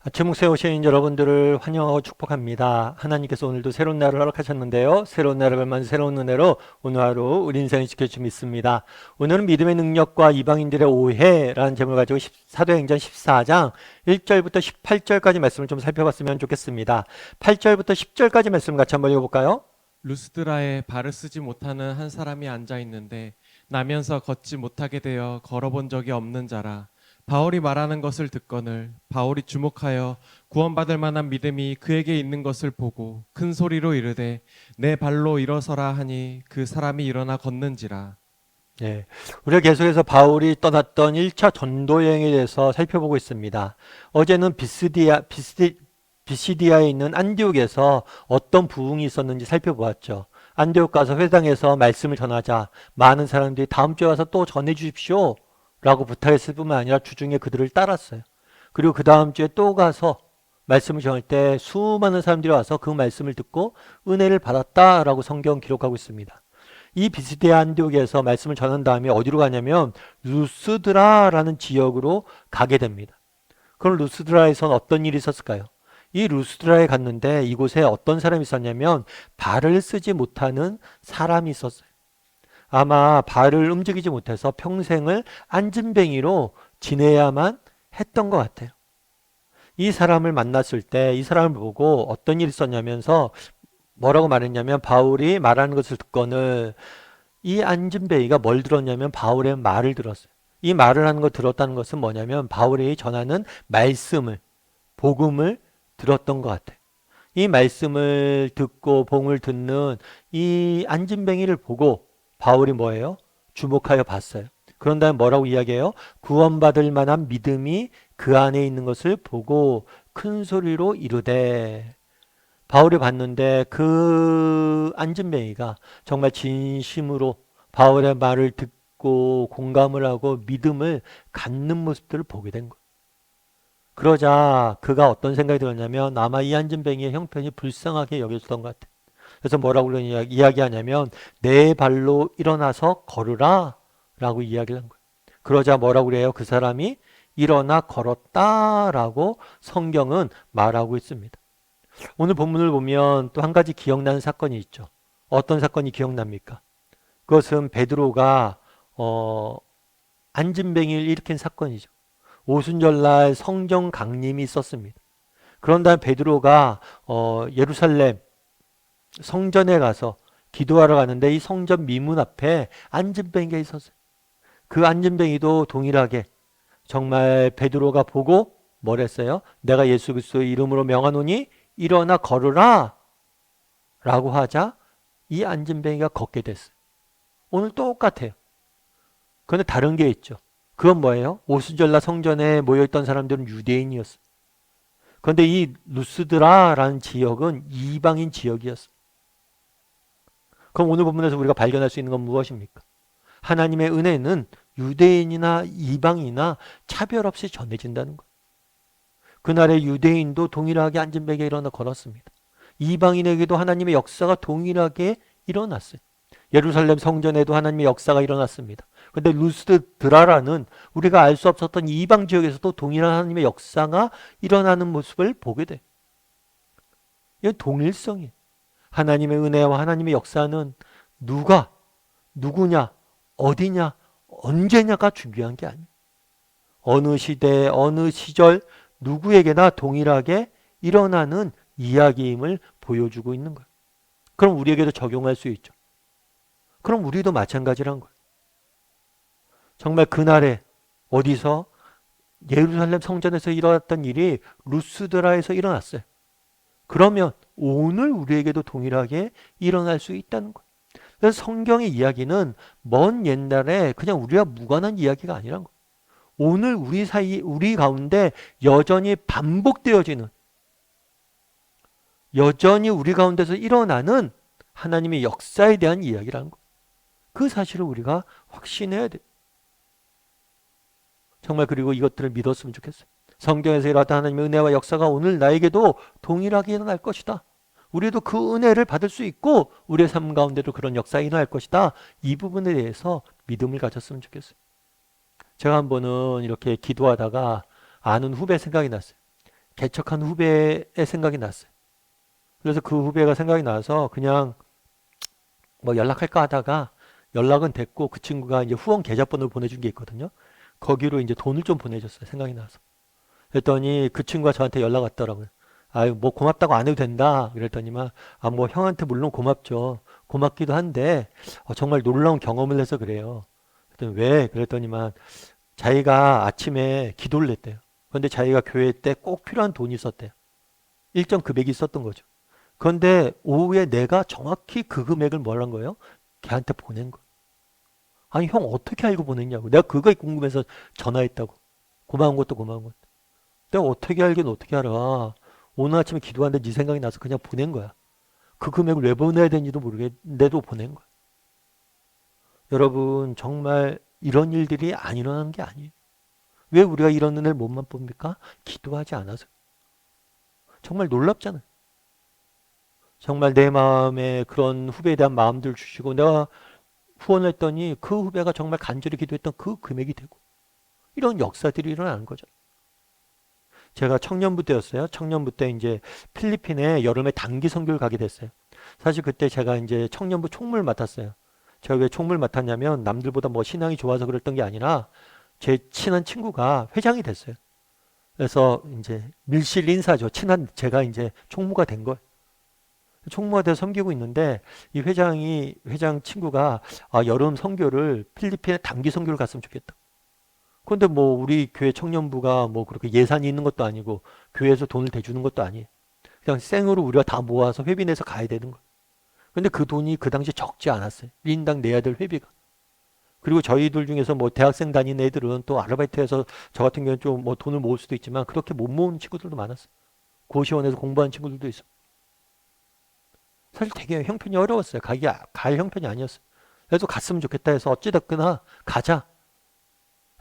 아침 목소에 오신 여러분들을 환영하고 축복합니다. 하나님께서 오늘도 새로운 날을 허락하셨는데요. 새로운 날을 걸만 새로운 은혜로 오늘 하루 우리 인생을 지켜주시 믿습니다. 오늘은 믿음의 능력과 이방인들의 오해라는 제목을 가지고 사도행전 14장 1절부터 18절까지 말씀을 좀 살펴봤으면 좋겠습니다. 8절부터 10절까지 말씀 같이 한번 읽어볼까요? 루스드라에 발을 쓰지 못하는 한 사람이 앉아 있는데 나면서 걷지 못하게 되어 걸어본 적이 없는 자라. 바울이 말하는 것을 듣거늘 바울이 주목하여 구원받을 만한 믿음이 그에게 있는 것을 보고 큰 소리로 이르되 내 발로 일어서라 하니 그 사람이 일어나 걷는지라. 네, 우리가 계속해서 바울이 떠났던 1차 전도 여행에 대해서 살펴보고 있습니다. 어제는 비시디아에 있는 안디옥에서 어떤 부흥이 있었는지 살펴보았죠. 안디옥 가서 회당에서 말씀을 전하자 많은 사람들이 다음 주에 와서 또 전해 주십시오 라고 부탁했을 뿐만 아니라 주중에 그들을 따랐어요. 그리고 그 다음 주에 또 가서 말씀을 전할 때 수많은 사람들이 와서 그 말씀을 듣고 은혜를 받았다라고 성경 기록하고 있습니다. 이 비스디아 안디옥에서 말씀을 전한 다음에 어디로 가냐면 루스드라라는 지역으로 가게 됩니다. 그럼 루스드라에선 어떤 일이 있었을까요? 이 루스드라에 갔는데 이곳에 어떤 사람이 있었냐면 발을 쓰지 못하는 사람이 있었어요. 아마 발을 움직이지 못해서 평생을 앉은뱅이로 지내야만 했던 것 같아요. 이 사람을 만났을 때 이 사람을 보고 어떤 일이 있었냐면서 뭐라고 말했냐면 바울이 말하는 것을 듣고는 이 앉은뱅이가 뭘 들었냐면 바울의 말을 들었어요. 이 말을 하는 거 들었다는 것은 뭐냐면 바울이 전하는 말씀을, 복음을 들었던 것 같아요. 이 말씀을 듣고 복음을 듣는 이 앉은뱅이를 보고 바울이 뭐예요? 주목하여 봤어요. 그런 다음에 뭐라고 이야기해요? 구원받을 만한 믿음이 그 안에 있는 것을 보고 큰 소리로 이르되. 바울이 봤는데 그 앉은뱅이가 정말 진심으로 바울의 말을 듣고 공감을 하고 믿음을 갖는 모습들을 보게 된 거예요. 그러자 그가 어떤 생각이 들었냐면 아마 이 앉은뱅이의 형편이 불쌍하게 여겨졌던 것 같아요. 그래서 뭐라고 이야기하냐면 내 발로 일어나서 걸으라 라고 이야기를 한 거예요. 그러자 뭐라고 그래요? 그 사람이 일어나 걸었다라고 성경은 말하고 있습니다. 오늘 본문을 보면 또 한 가지 기억나는 사건이 있죠. 어떤 사건이 기억납니까? 그것은 베드로가 앉은뱅이를 일으킨 사건이죠. 오순절날 성령 강림이 있었습니다. 그런 다음에 베드로가 예루살렘 성전에 가서 기도하러 가는데 이 성전 미문 앞에 앉은뱅이가 있었어요. 그 앉은뱅이도 동일하게 정말 베드로가 보고 뭘 했어요? 내가 예수 그리스도의 이름으로 명하노니 일어나 걸으라 라고 하자 이 앉은뱅이가 걷게 됐어요. 오늘 똑같아요. 그런데 다른 게 있죠. 그건 뭐예요? 오순절날 성전에 모여있던 사람들은 유대인이었어요. 그런데 이 루스드라라는 지역은 이방인 지역이었어요. 그럼 오늘 본문에서 우리가 발견할 수 있는 건 무엇입니까? 하나님의 은혜는 유대인이나 이방이나 차별 없이 전해진다는 거예요. 그날의 유대인도 동일하게 앉은뱅이에 일어나 걸었습니다. 이방인에게도 하나님의 역사가 동일하게 일어났어요. 예루살렘 성전에도 하나님의 역사가 일어났습니다. 그런데 루스드라라는 우리가 알 수 없었던 이방 지역에서도 동일한 하나님의 역사가 일어나는 모습을 보게 돼. 이건 동일성이에요. 하나님의 은혜와 하나님의 역사는 누구냐, 어디냐, 언제냐가 중요한 게 아니에요. 어느 시대, 어느 시절 누구에게나 동일하게 일어나는 이야기임을 보여주고 있는 거예요. 그럼 우리에게도 적용할 수 있죠. 그럼 우리도 마찬가지란 거예요. 정말 그날에 어디서 예루살렘 성전에서 일어났던 일이 루스드라에서 일어났어요. 그러면 오늘 우리에게도 동일하게 일어날 수 있다는 거예요. 그래서 성경의 이야기는 먼 옛날에 그냥 우리와 무관한 이야기가 아니란 거예요. 오늘 우리 가운데 여전히 반복되어지는, 여전히 우리 가운데서 일어나는 하나님의 역사에 대한 이야기라는 거예요. 그 사실을 우리가 확신해야 돼요. 정말 그리고 이것들을 믿었으면 좋겠어요. 성경에서 일어났던 하나님의 은혜와 역사가 오늘 나에게도 동일하게 일어날 것이다. 우리도 그 은혜를 받을 수 있고 우리의 삶 가운데도 그런 역사가 일어날 것이다. 이 부분에 대해서 믿음을 가졌으면 좋겠어요. 제가 한 번은 이렇게 기도하다가 아는 후배 생각이 났어요. 개척한 후배의 생각이 났어요. 그래서 그 후배가 생각이 나서 그냥 뭐 연락할까 하다가 연락은 됐고 그 친구가 이제 후원 계좌번호를 보내준 게 있거든요. 거기로 이제 돈을 좀 보내줬어요. 생각이 나서. 그랬더니 그 친구가 저한테 연락 왔더라고요. 아유, 뭐 고맙다고 안 해도 된다. 그랬더니만, 아, 뭐 형한테 물론 고맙죠. 고맙기도 한데, 정말 놀라운 경험을 해서 그래요. 그랬더니 왜? 그랬더니만, 자기가 아침에 기도를 했대요. 그런데 자기가 교회 때 꼭 필요한 돈이 있었대요. 일정 금액이 있었던 거죠. 그런데 오후에 내가 정확히 그 금액을 뭐란 거예요? 걔한테 보낸 거예요. 아니, 형 어떻게 알고 보냈냐고. 내가 그거에 궁금해서 전화했다고. 고마운 것도 고마운 것. 내가 어떻게 알긴 어떻게 알아. 오늘 아침에 기도하는데 네 생각이 나서 그냥 보낸 거야. 그 금액을 왜 보내야 되는지도 모르겠는데도 보낸 거야. 여러분 정말 이런 일들이 안 일어나는 게 아니에요. 왜 우리가 이런 은혜를 못 맛봅니까? 기도하지 않아서. 정말 놀랍잖아요. 정말 내 마음에 그런 후배에 대한 마음들 주시고 내가 후원을 했더니 그 후배가 정말 간절히 기도했던 그 금액이 되고 이런 역사들이 일어나는 거죠. 제가 청년부 때였어요. 청년부 때 이제 필리핀에 여름에 단기 선교를 가게 됐어요. 사실 그때 제가 이제 청년부 총무를 맡았어요. 제가 왜 총무를 맡았냐면 남들보다 뭐 신앙이 좋아서 그랬던 게 아니라 제 친한 친구가 회장이 됐어요. 그래서 이제 밀실 인사죠. 친한 제가 이제 총무가 된 거예요. 총무가 돼서 섬기고 있는데 이 회장 친구가 여름 선교를 필리핀에 단기 선교를 갔으면 좋겠다. 그런데 뭐 우리 교회 청년부가 뭐 그렇게 예산이 있는 것도 아니고 교회에서 돈을 대주는 것도 아니에요. 그냥 생으로 우리가 다 모아서 회비 내서 가야 되는 거예요. 근데 그 돈이 그 당시 적지 않았어요. 1인당 내야 될 회비가. 그리고 저희들 중에서 뭐 대학생 다니는 애들은 또 아르바이트해서 저 같은 경우는 좀 뭐 돈을 모을 수도 있지만 그렇게 못 모으는 친구들도 많았어요. 고시원에서 공부하는 친구들도 있어. 사실 되게 형편이 어려웠어요. 갈 형편이 아니었어요. 그래서 갔으면 좋겠다 해서 어찌됐거나 가자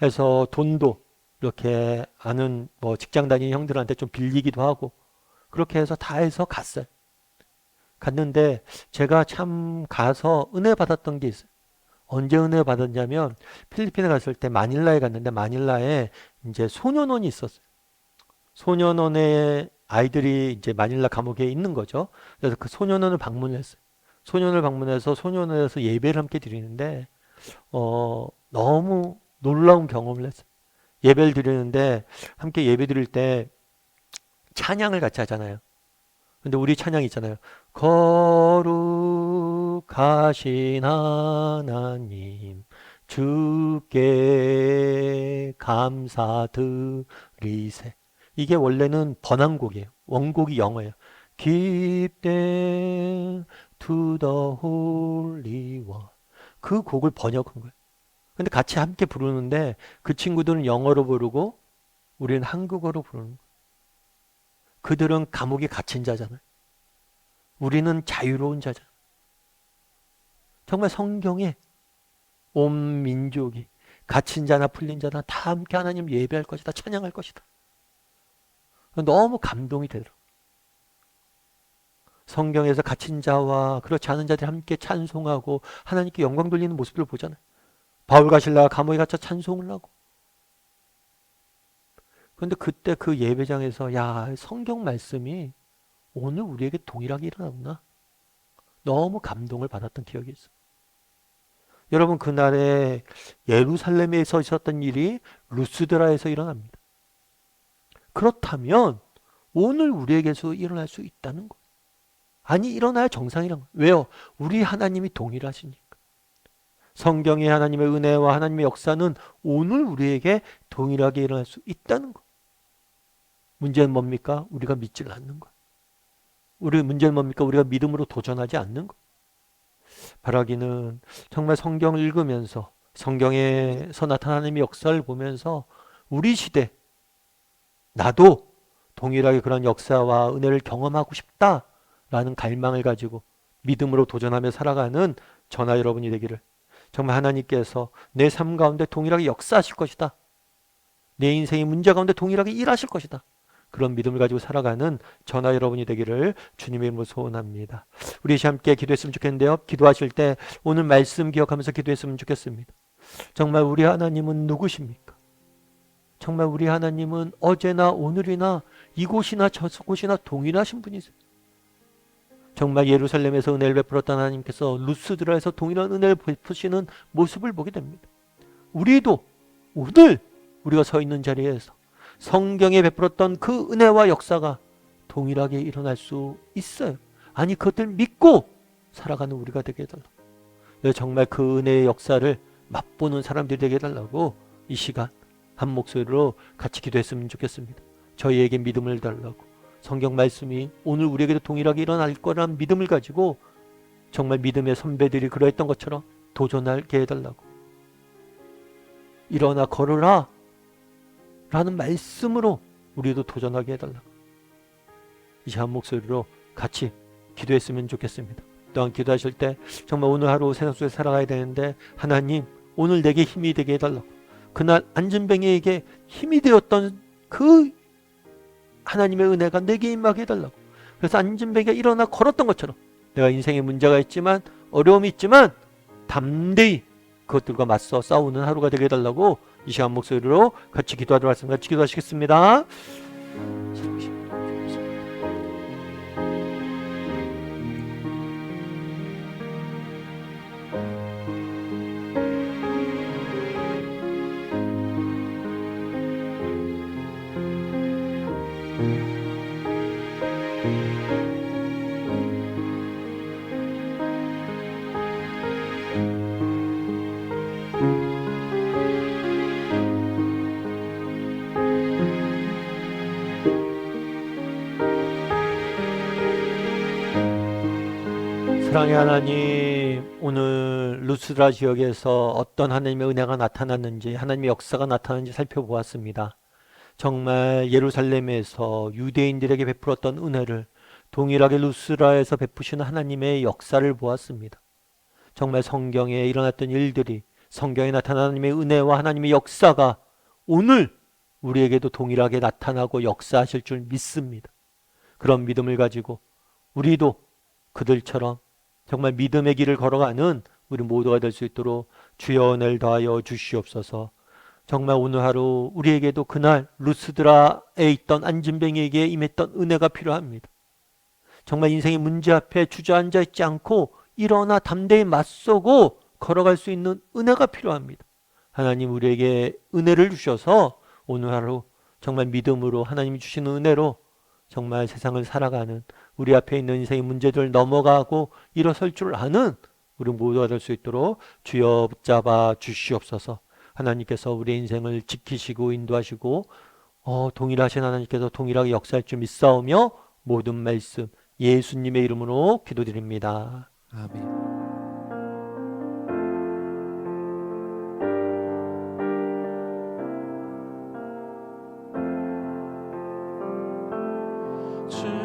해서 돈도 이렇게 아는 뭐 직장 다니는 형들한테 좀 빌리기도 하고 그렇게 해서 다 해서 갔어요. 갔는데 제가 참 가서 은혜 받았던 게 있어요. 언제 은혜 받았냐면 필리핀에 갔을 때 마닐라에 갔는데 마닐라에 이제 소년원이 있었어요. 소년원에 아이들이 이제 마닐라 감옥에 있는 거죠. 그래서 그 소년원을 방문을 했어요. 소년을 방문해서 소년원에서 예배를 함께 드리는데 너무 놀라운 경험을 했어요. 예배를 드리는데 함께 예배 드릴 때 찬양을 같이 하잖아요. 근데 우리 찬양 있잖아요. 거룩하신 하나님 주께 감사드리세. 이게 원래는 번안곡이에요. 원곡이 영어예요. Give them to the Holy One. 그 곡을 번역한 거예요. 근데 같이 함께 부르는데 그 친구들은 영어로 부르고 우리는 한국어로 부르는 거예요. 그들은 감옥에 갇힌 자잖아요. 우리는 자유로운 자잖아요. 정말 성경에 온 민족이 갇힌 자나 풀린 자나 다 함께 하나님 예배할 것이다. 찬양할 것이다. 너무 감동이 되더라고요. 성경에서 갇힌 자와 그렇지 않은 자들이 함께 찬송하고 하나님께 영광 돌리는 모습들을 보잖아요. 바울과 실라가 감옥에 갇혀 찬송을 하고. 그런데 그때 그 예배장에서 야, 성경 말씀이 오늘 우리에게 동일하게 일어나구나. 너무 감동을 받았던 기억이 있어요. 여러분 그날에 예루살렘에서 있었던 일이 루스드라에서 일어납니다. 그렇다면 오늘 우리에게서 일어날 수 있다는 거예요. 아니 일어나야 정상이란 거예요. 왜요? 우리 하나님이 동일하시니까. 성경의 하나님의 은혜와 하나님의 역사는 오늘 우리에게 동일하게 일어날 수 있다는 거예요. 문제는 뭡니까? 우리가 믿질 않는 거예요. 문제는 뭡니까? 우리가 믿음으로 도전하지 않는 거. 바라기는 정말 성경을 읽으면서 성경에서 나타나는 하나님의 역사를 보면서 우리 시대 나도 동일하게 그런 역사와 은혜를 경험하고 싶다라는 갈망을 가지고 믿음으로 도전하며 살아가는 저나 여러분이 되기를 정말 하나님께서 내 삶 가운데 동일하게 역사하실 것이다. 내 인생의 문제 가운데 동일하게 일하실 것이다. 그런 믿음을 가지고 살아가는 저나 여러분이 되기를 주님의 이름으로 소원합니다. 우리 함께 기도했으면 좋겠는데요. 기도하실 때 오늘 말씀 기억하면서 기도했으면 좋겠습니다. 정말 우리 하나님은 누구십니까? 정말 우리 하나님은 어제나 오늘이나 이곳이나 저곳이나 동일하신 분이세요. 정말 예루살렘에서 은혜를 베풀었던 하나님께서 루스드라에서 동일한 은혜를 베푸시는 모습을 보게 됩니다. 우리도 오늘 우리가 서 있는 자리에서 성경에 베풀었던 그 은혜와 역사가 동일하게 일어날 수 있어요. 아니, 그것들 믿고 살아가는 우리가 되게 해달라고. 정말 그 은혜의 역사를 맛보는 사람들이 되게 해달라고 이 시간 한 목소리로 같이 기도했으면 좋겠습니다. 저희에게 믿음을 달라고, 성경 말씀이 오늘 우리에게도 동일하게 일어날 거란 믿음을 가지고 정말 믿음의 선배들이 그러했던 것처럼 도전하게 해달라고, 일어나 걸으라 라는 말씀으로 우리도 도전하게 해달라고 이 한 목소리로 같이 기도했으면 좋겠습니다. 또한 기도하실 때 정말 오늘 하루 세상 속에 살아가야 되는데 하나님 오늘 내게 힘이 되게 해달라고, 그날 안진뱅이에게 힘이 되었던 그 하나님의 은혜가 내게 임하게 해달라고, 그래서 안진뱅이가 일어나 걸었던 것처럼 내가 인생에 문제가 있지만 어려움이 있지만 담대히 그것들과 맞서 싸우는 하루가 되게 해달라고 이 시간 목소리로 같이 기도하도록 하겠습니다. 같이 기도하시겠습니다. 사랑의 하나님, 오늘 루스드라 지역에서 어떤 하나님의 은혜가 나타났는지, 하나님의 역사가 나타났는지 살펴보았습니다. 정말 예루살렘에서 유대인들에게 베풀었던 은혜를 동일하게 루스드라에서 베푸시는 하나님의 역사를 보았습니다. 정말 성경에 일어났던 일들이, 성경에 나타난 하나님의 은혜와 하나님의 역사가 오늘 우리에게도 동일하게 나타나고 역사하실 줄 믿습니다. 그런 믿음을 가지고 우리도 그들처럼 정말 믿음의 길을 걸어가는 우리 모두가 될 수 있도록 주여 은혜를 더하여 주시옵소서. 정말 오늘 하루 우리에게도 그날 루스드라에 있던 안진뱅이에게 임했던 은혜가 필요합니다. 정말 인생의 문제 앞에 주저앉아 있지 않고 일어나 담대히 맞서고 걸어갈 수 있는 은혜가 필요합니다. 하나님 우리에게 은혜를 주셔서 오늘 하루 정말 믿음으로 하나님이 주시는 은혜로 정말 세상을 살아가는, 우리 앞에 있는 인생의 문제들 넘어가고 일어설 줄 아는 우리 모두가 될 수 있도록 주여 붙잡아 주시옵소서. 하나님께서 우리 인생을 지키시고 인도하시고 동일하신 하나님께서 동일하게 역사할 줄 믿사오며 모든 말씀 예수님의 이름으로 기도드립니다. 아멘. 주